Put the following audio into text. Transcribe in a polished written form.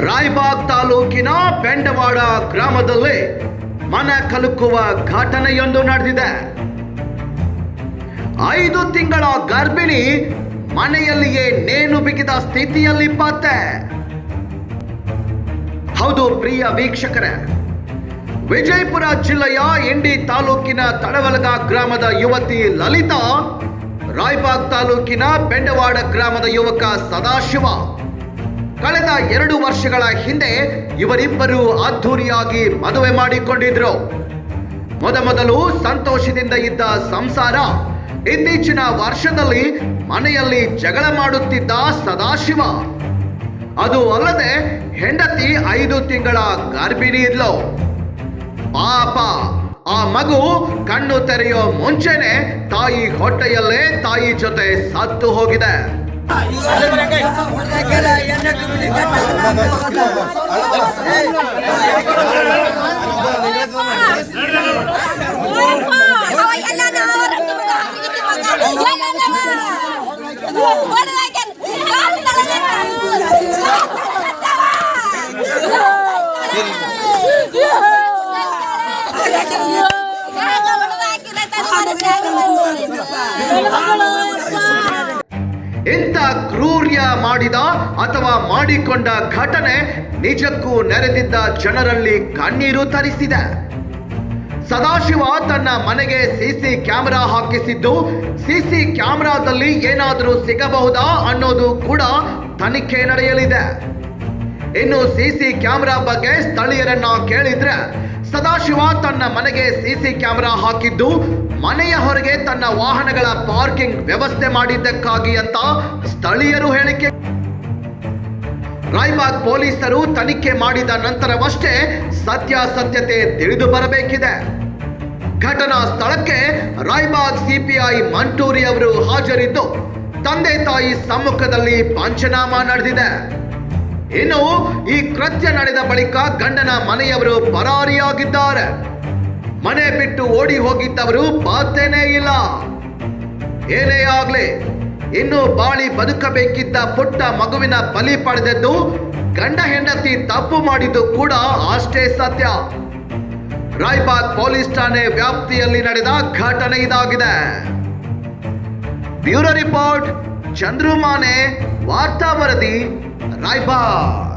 ರಾಯಬಾಗ್ ತಾಲೂಕಿನ ಬೆಂಡವಾಡ ಗ್ರಾಮದಲ್ಲಿ ಮನ ಕಲುಕುವ ಘಟನೆಯೊಂದು ನಡೆದಿದೆ. 5 ತಿಂಗಳ ಗರ್ಭಿಣಿ ಮನೆಯಲ್ಲಿಯೇ ನೇಣು ಬಿಗಿದ ಸ್ಥಿತಿಯಲ್ಲಿ ಪತ್ತೆ. ಹೌದು ಪ್ರಿಯ ವೀಕ್ಷಕರೇ, ವಿಜಯಪುರ ಜಿಲ್ಲೆಯ ಇಂಡಿ ತಾಲೂಕಿನ ತಡವಲಗ ಗ್ರಾಮದ ಯುವತಿ ಲಲಿತಾ, ರಾಯಬಾಗ್ ತಾಲೂಕಿನ ಬೆಂಡವಾಡ ಗ್ರಾಮದ ಯುವಕ ಸದಾಶಿವ ಕಳೆದ 2 ವರ್ಷಗಳ ಹಿಂದೆ ಇವರಿಬ್ಬರು ಅದ್ಧೂರಿಯಾಗಿ ಮದುವೆ ಮಾಡಿಕೊಂಡಿದ್ರು. ಮೊದಲು ಸಂತೋಷದಿಂದ ಇದ್ದ ಸಂಸಾರ ಇತ್ತೀಚಿನ ವರ್ಷದಲ್ಲಿ ಮನೆಯಲ್ಲಿ ಜಗಳ ಮಾಡುತ್ತಿದ್ದ ಸದಾಶಿವ, ಅದು ಅಲ್ಲದೆ ಹೆಂಡತಿ 5 ತಿಂಗಳ ಗರ್ಭಿಣಿ ಇದ್ಲು. ಪಾಪ ಆ ಮಗು ಕಣ್ಣು ತೆರೆಯೋ ಮುಂಚೆನೆ ತಾಯಿ ಹೊಟ್ಟೆಯಲ್ಲೇ ತಾಯಿ ಜೊತೆ ಸತ್ತು ಹೋಗಿದೆ. ಇಂಥ ಕ್ರೂರ್ಯ ಮಾಡಿದ ಅಥವಾ ಮಾಡಿಕೊಂಡ ಘಟನೆ ನಿಜಕ್ಕೂ ನೆರೆದಿದ್ದ ಜನರಲ್ಲಿ ಕಣ್ಣೀರು ತರಿಸಿದೆ. ಸದಾಶಿವ ತನ್ನ ಮನೆಗೆ ಸಿಸಿ ಕ್ಯಾಮೆರಾ ಹಾಕಿಸಿದ್ದು, ಸಿಸಿ ಕ್ಯಾಮೆರಾದಲ್ಲಿ ಏನಾದರೂ ಸಿಗಬಹುದಾ ಅನ್ನೋದು ಕೂಡ ತನಿಖೆ ನಡೆಯಲಿದೆ. ಇನ್ನು ಸಿಸಿ ಕ್ಯಾಮೆರಾ ಬಗ್ಗೆ ಸ್ಥಳೀಯರನ್ನ ಕೇಳಿದ್ರೆ, ಸದಾಶಿವ ತನ್ನ ಮನೆಗೆ ಸಿಸಿ ಕ್ಯಾಮೆರಾ ಹಾಕಿದ್ದು ಮನೆಯ ಹೊರಗೆ ತನ್ನ ವಾಹನಗಳ ಪಾರ್ಕಿಂಗ್ ವ್ಯವಸ್ಥೆ ಮಾಡಿದ್ದಕ್ಕಾಗಿ ಅಂತ ಸ್ಥಳೀಯರು ಹೇಳಿಕೆ. ರಾಯಬಾಗ್ ಪೊಲೀಸರು ತನಿಖೆ ಮಾಡಿದ ನಂತರವಷ್ಟೇ ಸತ್ಯಾಸತ್ಯತೆ ತಿಳಿದು ಬರಬೇಕಿದೆ. ಘಟನಾ ಸ್ಥಳಕ್ಕೆ ರಾಯಬಾಗ್ ಸಿಪಿಐ ಮಂಟೂರಿ ಅವರು ಹಾಜರಿದ್ದು ತಂದೆ ತಾಯಿ ಸಮ್ಮುಖದಲ್ಲಿ ಪಂಚನಾಮ ನಡೆದಿದೆ. ಇನ್ನು ಈ ಕೃತ್ಯ ನಡೆದ ಬಳಿಕ ಗಂಡನ ಮನೆಯವರು ಪರಾರಿಯಾಗಿದ್ದಾರೆ. ಮನೆ ಬಿಟ್ಟು ಓಡಿ ಹೋಗಿದ್ದವರು ಪತ್ತೆನೇ ಇಲ್ಲ. ಏನೇ ಆಗ್ಲಿ, ಇನ್ನು ಬಾಳಿ ಬದುಕಬೇಕಿದ್ದ ಪುಟ್ಟ ಮಗುವಿನ ಬಲಿ ಪಡೆದದ್ದು ಗಂಡ ಹೆಂಡತಿ ತಪ್ಪು ಮಾಡಿದ್ದು ಕೂಡ ಅಷ್ಟೇ ಸತ್ಯ. ರಾಯಬಾಗ್ ಪೊಲೀಸ್ ಠಾಣೆ ವ್ಯಾಪ್ತಿಯಲ್ಲಿ ನಡೆದ ಘಟನೆ ಇದಾಗಿದೆ. ಬ್ಯೂರೋ ರಿಪೋರ್ಟ್, ಚಂದ್ರು ಮಾನೆ, ವಾರ್ತಾ ವರದಿ, ರಾಯಬಾಗ್.